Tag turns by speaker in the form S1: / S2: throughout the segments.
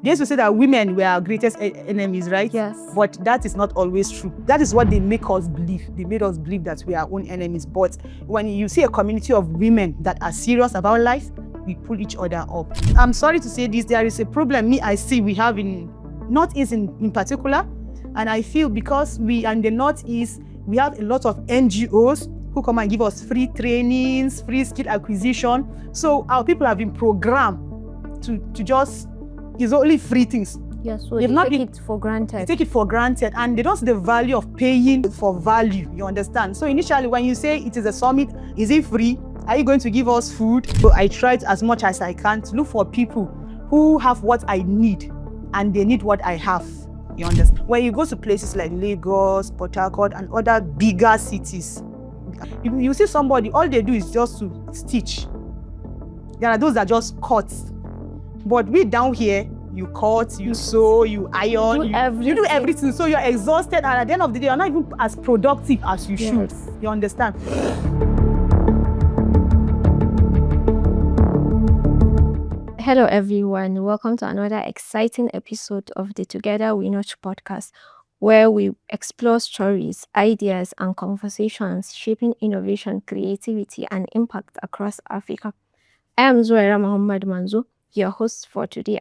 S1: They used to say that women were our greatest enemies, right?
S2: Yes.
S1: But that is not always true. That is what they make us believe. They made us believe that we are our own enemies. But when you see a community of women that are serious about life, we pull each other up. I'm sorry to say this, there is a problem I see we have in Northeast in particular. And I feel because we are in the Northeast, we have a lot of NGOs who come and give us free trainings, free skill acquisition. So our people have been programmed to just, it's only free things.
S2: Yes, so they take it for granted.
S1: They take it for granted and they don't see the value of paying for value, you understand? So initially when you say it is a summit, is it free? Are you going to give us food? So I tried as much as I can to look for people who have what I need and they need what I have. You understand? When you go to places like Lagos, Port Harcourt, and other bigger cities, you see somebody, all they do is just to stitch. There are those that just cut. But we down here, you cut, you sew, you iron, you do everything. So you're exhausted, and at the end of the day, you're not even as productive as you should. You understand?
S2: Hello everyone, welcome to another exciting episode of the Together We Notch podcast, where we explore stories, ideas, and conversations shaping innovation, creativity, and impact across Africa. I am Zuaira Muhammad Manzo, your host for today.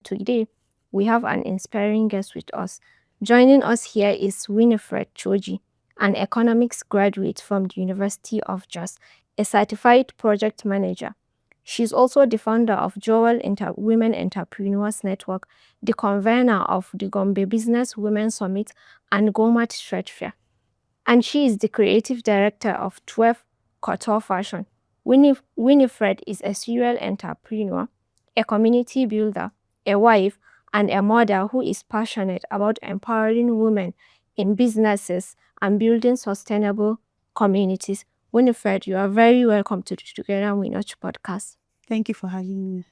S2: Today, we have an inspiring guest with us. Joining us here is Winifred Choji, an economics graduate from the University of Jos, a certified project manager. She's also the founder of Jos Women Entrepreneurs Network, the convener of the Gombe Business Women Summit and Gomart Tradefair. And she is the creative director of Tweev Kouture Fashion. Winifred is a serial entrepreneur, a community builder, a wife, and a mother who is passionate about empowering women in businesses and building sustainable communities. Winifred, you are very welcome to the Together We Notch podcast.
S1: Thank you for having me.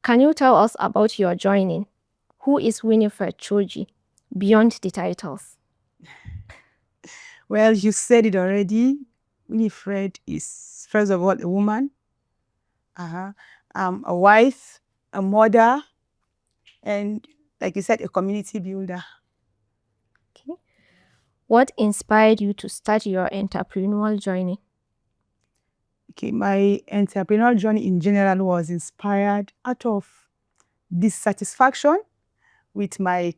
S2: Can you tell us about your joining? Who is Winifred Choji, beyond the titles?
S1: Well, you said it already. Winifred is, first of all, a woman, a wife, a mother, and like you said, a community builder.
S2: Okay. What inspired you to start your entrepreneurial journey?
S1: Okay, my entrepreneurial journey in general was inspired out of dissatisfaction with my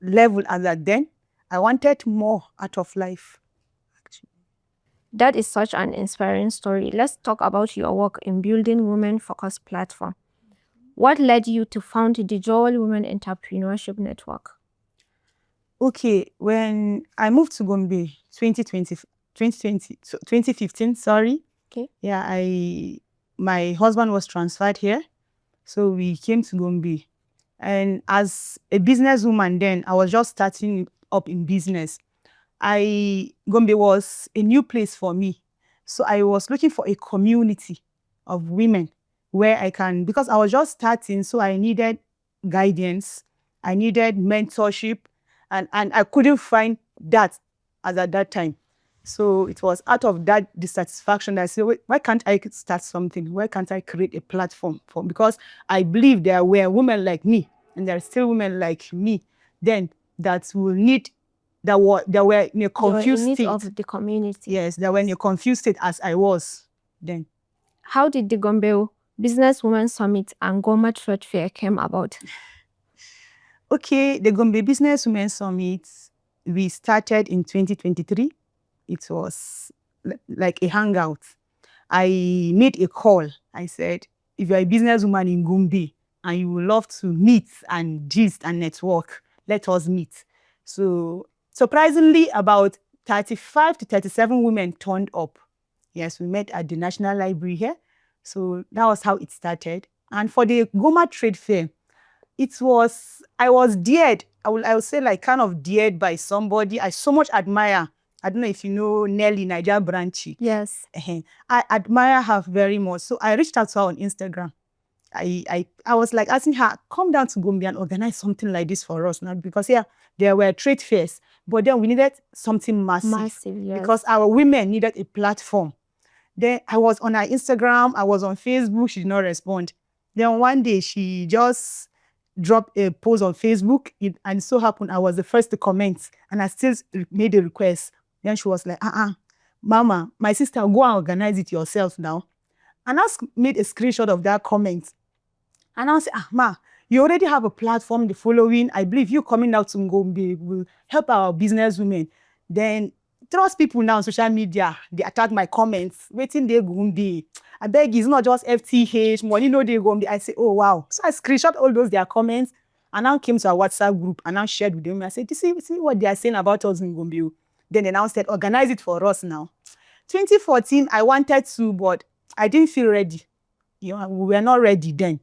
S1: level as at then. I wanted more out of life.
S2: That is such an inspiring story. Let's talk about your work in building women-focused platform. What led you to found the Jos Women Entrepreneurship Network?
S1: Okay, when I moved to Gombe, 2015, sorry.
S2: Okay.
S1: Yeah, my husband was transferred here, so we came to Gombe. And as a businesswoman then, I was just starting up in business. Gombe was a new place for me. So I was looking for a community of women where I can, because I was just starting, so I needed guidance, I needed mentorship, and I couldn't find that as at that time. So it was out of that dissatisfaction that I said, why can't I start something? Why can't I create a platform for? Because I believe there were women like me, and there are still women like me then that will need, that were in a confused state.
S2: Of the community.
S1: Yes, that were in a confused state as I was then.
S2: How did the Gombe Business Women Summit and Gomart Tradefair came about?
S1: Okay, the Gombe Business Women Summit, we started in 2023. It was like a hangout. I made a call. I said, if you're a businesswoman in Gombe and you would love to meet and gist and network, let us meet. So surprisingly, about 35 to 37 women turned up. Yes, we met at the National Library here. So that was how it started. And for the Gomart Tradefair, I was dared. I would say like kind of dared by somebody I so much admire. I don't know if you know Nelly, Niger Branchy.
S2: Yes.
S1: I admire her very much. So I reached out to her on Instagram. I was like asking her, come down to Gombe and organize something like this for us now, because there were trade fairs, but then we needed something massive,
S2: Yes.
S1: because our women needed a platform. Then I was on her Instagram, I was on Facebook, she did not respond. Then one day she just dropped a post on Facebook, and it so happened I was the first to comment, and I still made a request. Then she was like, Mama, my sister, go and organize it yourself now. And I made a screenshot of that comment. And I said, Ma, you already have a platform, the following. I believe you coming out to Gombe will help our business women. Then trust people now on social media, they attack my comments. Waiting they Gombe. I beg, it's not just FTH, money no they Gombe. I say, oh wow. So I screenshot all those their comments, and now came to our WhatsApp group and now shared with them. I said, see what they are saying about us in Gombe. Then they now said, organize it for us now. 2014, I wanted to, but I didn't feel ready. We were not ready then,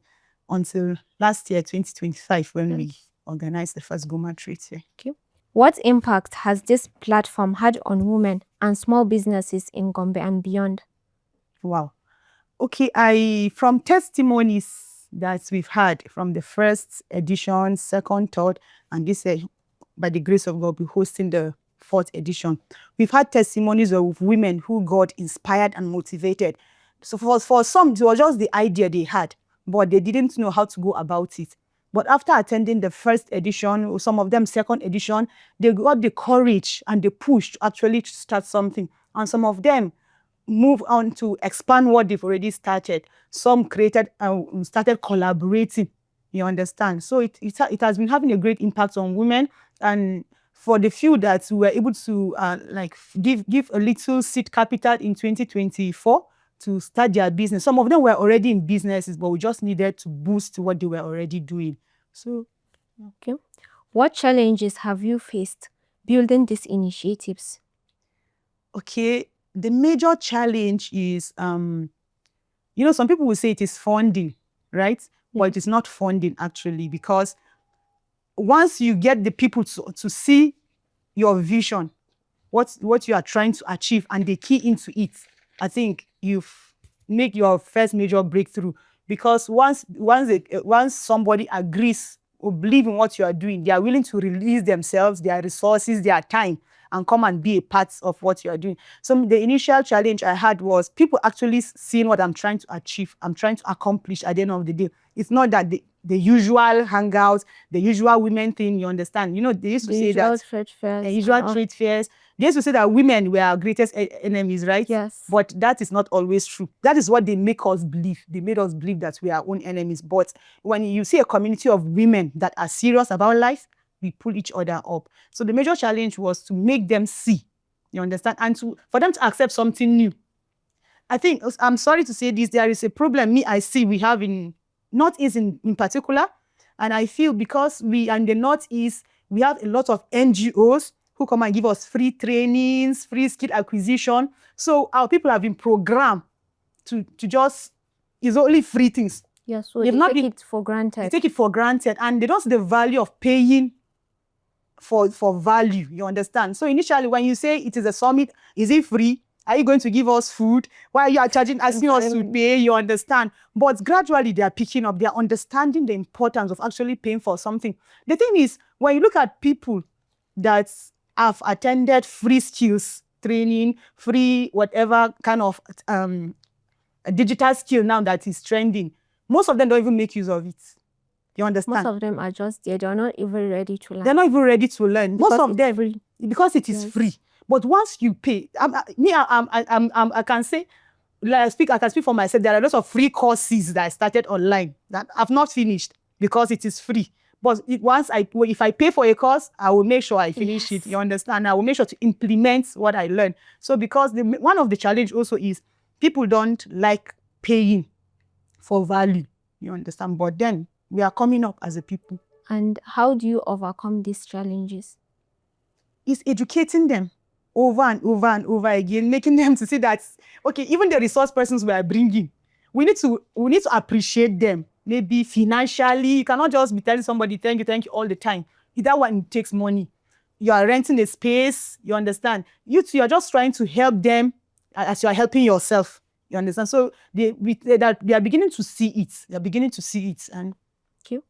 S1: until last year, 2025, when we organized the first Gomart Tradefair.
S2: Okay. What impact has this platform had on women and small businesses in Gombe and beyond?
S1: Wow. Okay, from testimonies that we've had from the first edition, second, third, and this year, by the grace of God, we're hosting the fourth edition. We've had testimonies of women who got inspired and motivated. So for some, it was just the idea they had, but they didn't know how to go about it. But after attending the first edition, some of them second edition, they got the courage and the push to actually start something. And some of them move on to expand what they've already started. Some created and started collaborating. You understand? So it has been having a great impact on women. And for the few that we were able to give a little seed capital in 2024 to start their business. Some of them were already in businesses, but we just needed to boost what they were already doing. So,
S2: okay. What challenges have you faced building these initiatives?
S1: Okay, the major challenge is, some people will say it is funding, right? Yeah. But it is not funding actually, because once you get the people to see your vision, what you are trying to achieve, and they key into it, I think you've make your first major breakthrough. Because once somebody agrees or believe in what you are doing, they are willing to release themselves, their resources, their time, and come and be a part of what you are doing. So the initial challenge I had was people actually seeing what I'm trying to achieve, I'm trying to accomplish at the end of the day. It's not that the usual hangouts, the usual women thing, you understand? They used to say that
S2: trade fairs,
S1: usual trade fairs. They used to say that women were our greatest enemies, right?
S2: Yes.
S1: But that is not always true. That is what they make us believe. They made us believe that we are our own enemies. But when you see a community of women that are serious about life, we pull each other up. So the major challenge was to make them see, you understand, and for them to accept something new. I think, I'm sorry to say this, there is a problem I see we have in Northeast in particular. And I feel because we are in the Northeast, we have a lot of NGOs who come and give us free trainings, free skill acquisition. So our people have been programmed to just, it's only free things.
S2: Yes, so they take it for granted.
S1: They take it for granted, and they don't see the value of paying for value, you understand? So initially, when you say it is a summit, is it free? Are you going to give us food? Why are you asking us to pay? You understand? But gradually, they are picking up. They are understanding the importance of actually paying for something. The thing is, when you look at people that have attended free skills training, free whatever kind of digital skill now that is trending, most of them don't even make use of it. You understand?
S2: Most of them are just there. They're not even ready to learn.
S1: They're not even ready to learn.
S2: Because
S1: most of them,
S2: free.
S1: Because it is free. But once you pay, I can say, I can speak for myself. There are lots of free courses that I started online that I've not finished because it is free. But if I pay for a course, I will make sure I finish it. You understand? I will make sure to implement what I learn. So because one of the challenge also is people don't like paying for value. You understand? But then we are coming up as a people.
S2: And how do you overcome these challenges?
S1: It's educating them over and over and over again, making them to see that, okay, even the resource persons we are bringing, we need to appreciate them. Maybe financially, you cannot just be telling somebody, thank you all the time. That one takes money. You are renting a space, you understand? You are just trying to help them as you are helping yourself. You understand? So they are beginning to see it. They are beginning to see it. And
S2: Okay.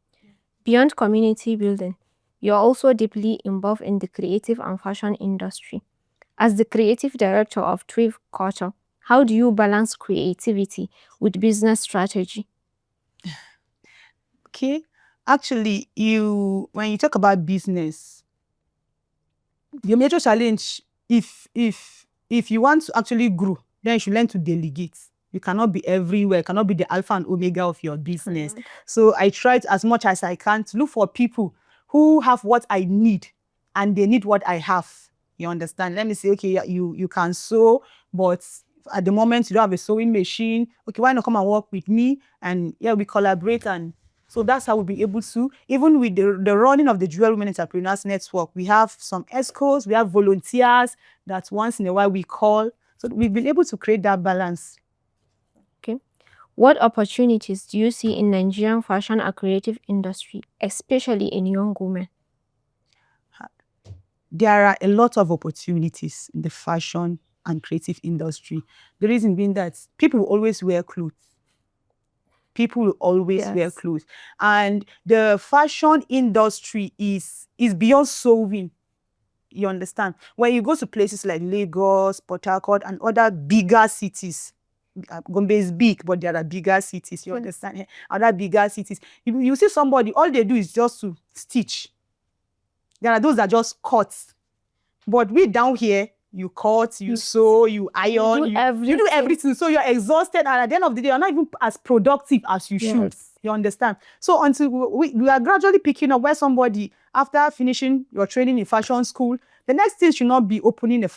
S2: Beyond community building, you're also deeply involved in the creative and fashion industry. As the creative director of Tweev Kouture, how do you balance creativity with business strategy?
S1: okay, actually, when you talk about business, your major challenge, if you want to actually grow, then you should learn to delegate. You cannot be everywhere. You cannot be the alpha and omega of your business. So I tried as much as I can to look for people who have what I need and they need what I have. You understand? Let me say, okay, you can sew, but at the moment you don't have a sewing machine. Okay, why not come and work with me? And yeah, we collaborate. And so that's how we'll be able to, even with the running of the Jewel Women Entrepreneurs Network, we have some ESCOs, we have volunteers that once in a while we call. So we've been able to create that balance.
S2: Okay. What opportunities do you see in Nigerian fashion and creative industry, especially in young women?
S1: There are a lot of opportunities in the fashion and creative industry. The reason being that people will always wear clothes. People will always wear clothes. And the fashion industry is beyond sewing. You understand? When you go to places like Lagos, Port Harcourt, and other bigger cities, Gombe is big, but there are bigger cities. You understand? Other bigger cities. You see somebody, all they do is just to stitch. There are those that just cut. But we down here, you cut, you sew, you iron, you do everything. So you're exhausted, and at the end of the day, you're not even as productive as you should. You understand? So until we are gradually picking up where somebody, after finishing your training in fashion school, the next thing should not be opening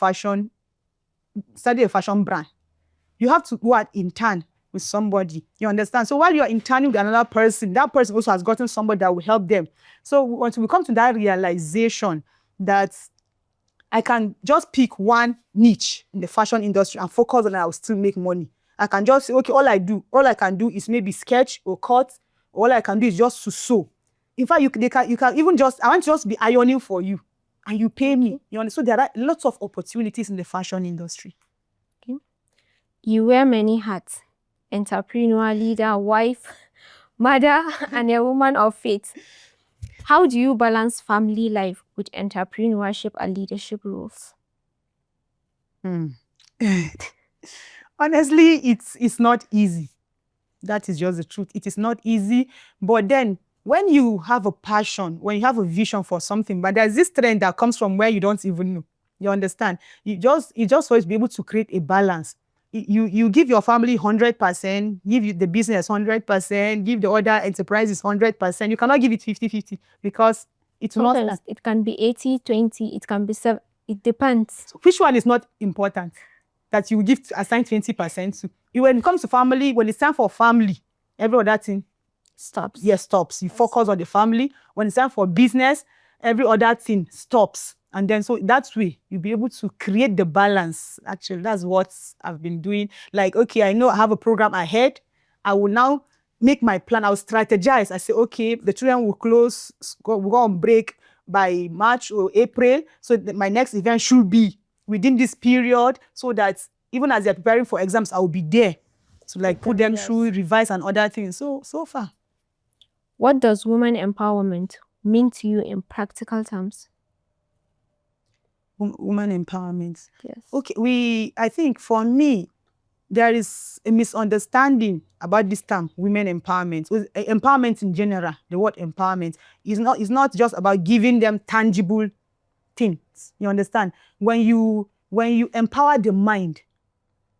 S1: study a fashion brand. You have to go out intern with somebody. You understand? So while you're interning with another person, that person also has gotten somebody that will help them. So until we come to that realization that I can just pick one niche in the fashion industry and focus on it, I will still make money. I can just say, okay, all I can do is maybe sketch or cut. All I can do is just to sew. In fact, you can even I want to just be ironing for you and you pay me. You understand? So there are lots of opportunities in the fashion industry.
S2: Okay. You wear many hats: entrepreneur, leader, wife, mother, and a woman of faith. How do you balance family life with entrepreneurship and leadership roles?
S1: Honestly, it's not easy. That is just the truth. It is not easy. But then when you have a passion, when you have a vision for something, but there's this trend that comes from where you don't even know. You understand? You just always be able to create a balance. You give your family 100%, give the business 100%, give the other enterprises 100%. You cannot give it 50-50 because it will not stand.
S2: It can be 80-20, it can be 7. It depends.
S1: So which one is not important that you give assign 20% to? When it comes to family, when it's time for family, every other thing
S2: stops.
S1: Yes, stops. You focus on the family. When it's time for business, every other thing stops. And then so that way you'll be able to create the balance. Actually, that's what I've been doing. Like, okay, I know I have a program ahead. I will now make my plan. I'll strategize. I say, okay, the children will we'll go on break by March or April. So my next event should be within this period so that even as they're preparing for exams, I will be there to like put them through, revise and other things. So far.
S2: What does women empowerment mean to you in practical terms?
S1: Women empowerment.
S2: Yes.
S1: Okay, I think for me, there is a misunderstanding about this term, women empowerment. Empowerment in general, the word empowerment is not just about giving them tangible things. You understand? When you empower the mind,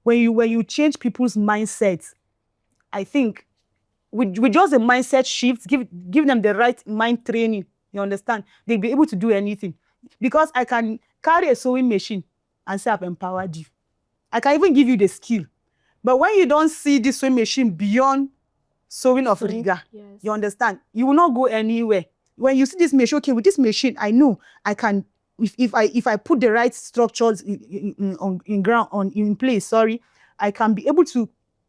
S1: when you change people's mindsets, I think with just a mindset shift, give them the right mind training, you understand, they'll be able to do anything. Because I can carry a sewing machine and say I've empowered you. I can even give you the skill. But when you don't see this sewing machine beyond sewing of riga, you understand, you will not go anywhere. When you see this machine, okay, with this machine, I know I can, if I put the right structures in place, I can be able to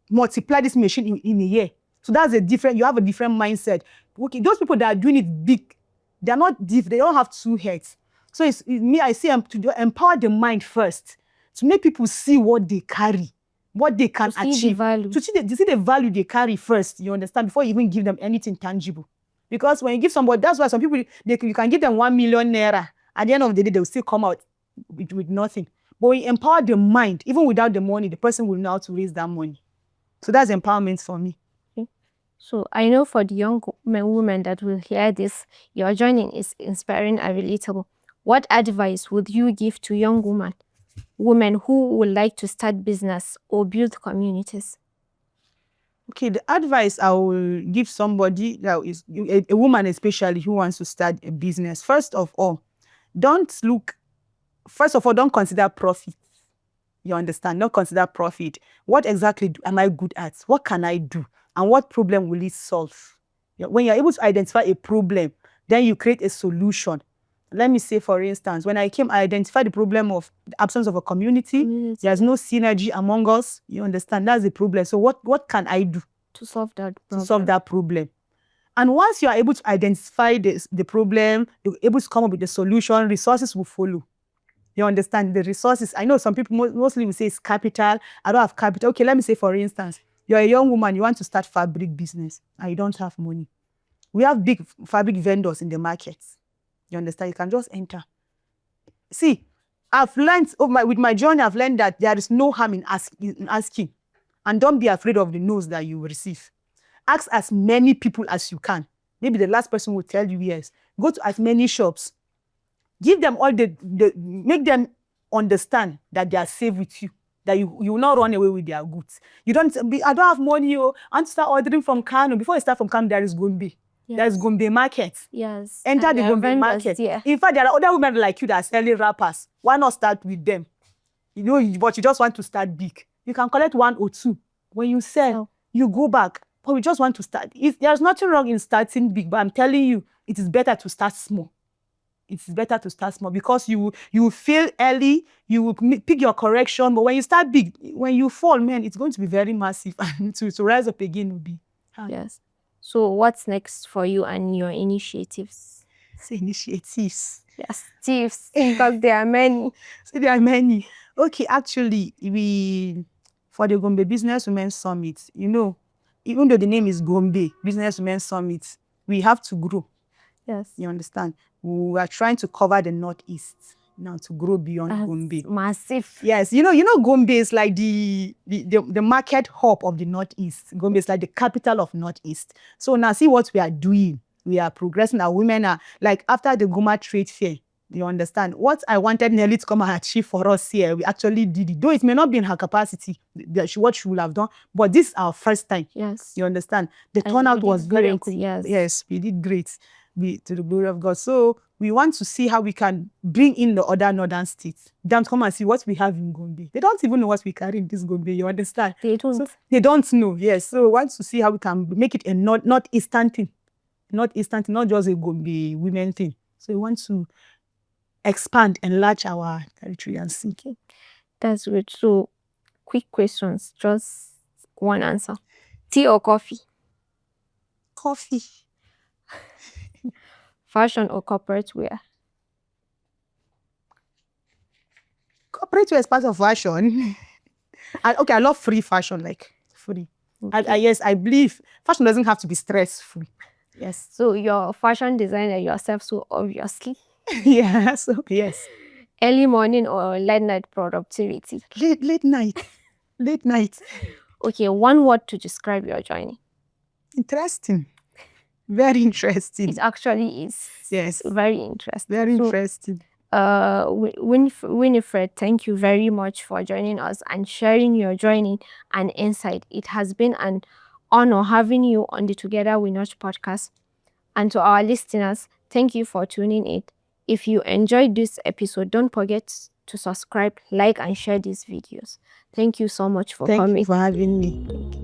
S1: multiply this machine in a year. So that's you have a different mindset. Okay, those people that are doing it big, they're not deep, they don't have two heads. So I see to empower the mind first, to make people see what they carry. what they can
S2: To see the
S1: achieve,
S2: value.
S1: to see the value they carry first, you understand, before you even give them anything tangible. Because when you give somebody, that's why some people, you can give them 1 million naira. At the end of the day, they'll still come out with nothing. But when you empower the mind, even without the money, the person will know how to raise that money. So that's empowerment for me.
S2: So I know for the young women that will hear this, your joining is inspiring and relatable. What advice would you give to young women who would like to start business or build communities?
S1: Okay, the advice I will give somebody that is a woman especially who wants to start a business, first of all, don't consider profit. You understand? Don't consider profit. What exactly am I good at? What can I do? And what problem will it solve? When you're able to identify a problem, then you create a solution. Let me say, for instance, when I identified the problem of the absence of a community. There's no synergy among us. You understand? That's the problem. So what can I do
S2: to solve that problem?
S1: To solve that problem. And once you are able to identify the problem, you're able to come up with the solution, resources will follow. You understand? The resources, I know some people mostly will say it's capital. I don't have capital. Okay, let me say, for instance, you're a young woman, you want to start fabric business and you don't have money. We have big fabric vendors in the market. You understand? You can just enter. See, I've learned with my journey, I've learned that there is no harm in asking. And don't be afraid of the no's that you will receive. Ask as many people as you can. Maybe the last person will tell you yes. Go to as many shops. Give them all make them understand that they are safe with you, that you will not run away with their goods. I don't have money, I want to start ordering from Kano. Before you start from Kano, there is Gombe. Yes. There is Gombe market.
S2: Yes.
S1: Enter the Gombe market. Yeah. In fact, there are other women like you that are selling wrappers. Why not start with them? But you just want to start big. You can collect 1 or 2. When you sell, you go back. But we just want to start. There's nothing wrong in starting big, but I'm telling you, it is better to start small. It's better to start small because you will fail early, you will pick your correction, but when you start big, when you fall, man, it's going to be very massive, and to rise up again will be hard.
S2: Yes. So what's next for you and your initiatives?
S1: Say initiatives.
S2: Yes, tips, because there are many.
S1: So there are many. Okay, actually, for the Gombe Business Women Summit, even though the name is Gombe Business Women Summit, we have to grow.
S2: Yes.
S1: You understand? We are trying to cover the Northeast now to grow beyond Gombe.
S2: Massive.
S1: Yes. Gombe is like the market hub of the Northeast. Gombe is like the capital of Northeast. So now see what we are doing. We are progressing. Our women are like after the Gomart Tradefair. You understand? What I wanted Nelly to come and achieve for us here, we actually did it. Though it may not be in her capacity, what she would have done, but this is our first time.
S2: Yes.
S1: You understand? The turnout was very
S2: good. Yes.
S1: Yes, we did great. To the glory of God. So we want to see how we can bring in the other northern states. Them to come and see what we have in Gombe. They don't even know what we carry in this Gombe. You understand?
S2: They don't.
S1: So they don't know. Yes. So we want to see how we can make it a northeastern thing. Northeastern thing, not just a Gombe women thing. So we want to expand, enlarge our territory and see.
S2: Okay. That's good. So quick questions, just one answer. Tea or coffee?
S1: Coffee.
S2: Fashion or corporate wear?
S1: Corporate wear is part of fashion. I love free fashion, like free. Okay. Yes, I believe fashion doesn't have to be stressful. Yes.
S2: So you're a fashion designer yourself, so obviously.
S1: Yeah, so yes.
S2: Early morning or late night productivity?
S1: Late night. Late night.
S2: Okay, one word to describe your journey.
S1: Interesting. Very interesting.
S2: It actually is.
S1: Yes.
S2: Very interesting.
S1: Very interesting.
S2: Winifred, thank you very much for joining us and sharing your journey and insight. It has been an honor having you on the Together We Notch podcast. And to our listeners, thank you for tuning in. If you enjoyed this episode, don't forget to subscribe, like, and share these videos. Thank you so much for coming.
S1: Thank you for having me.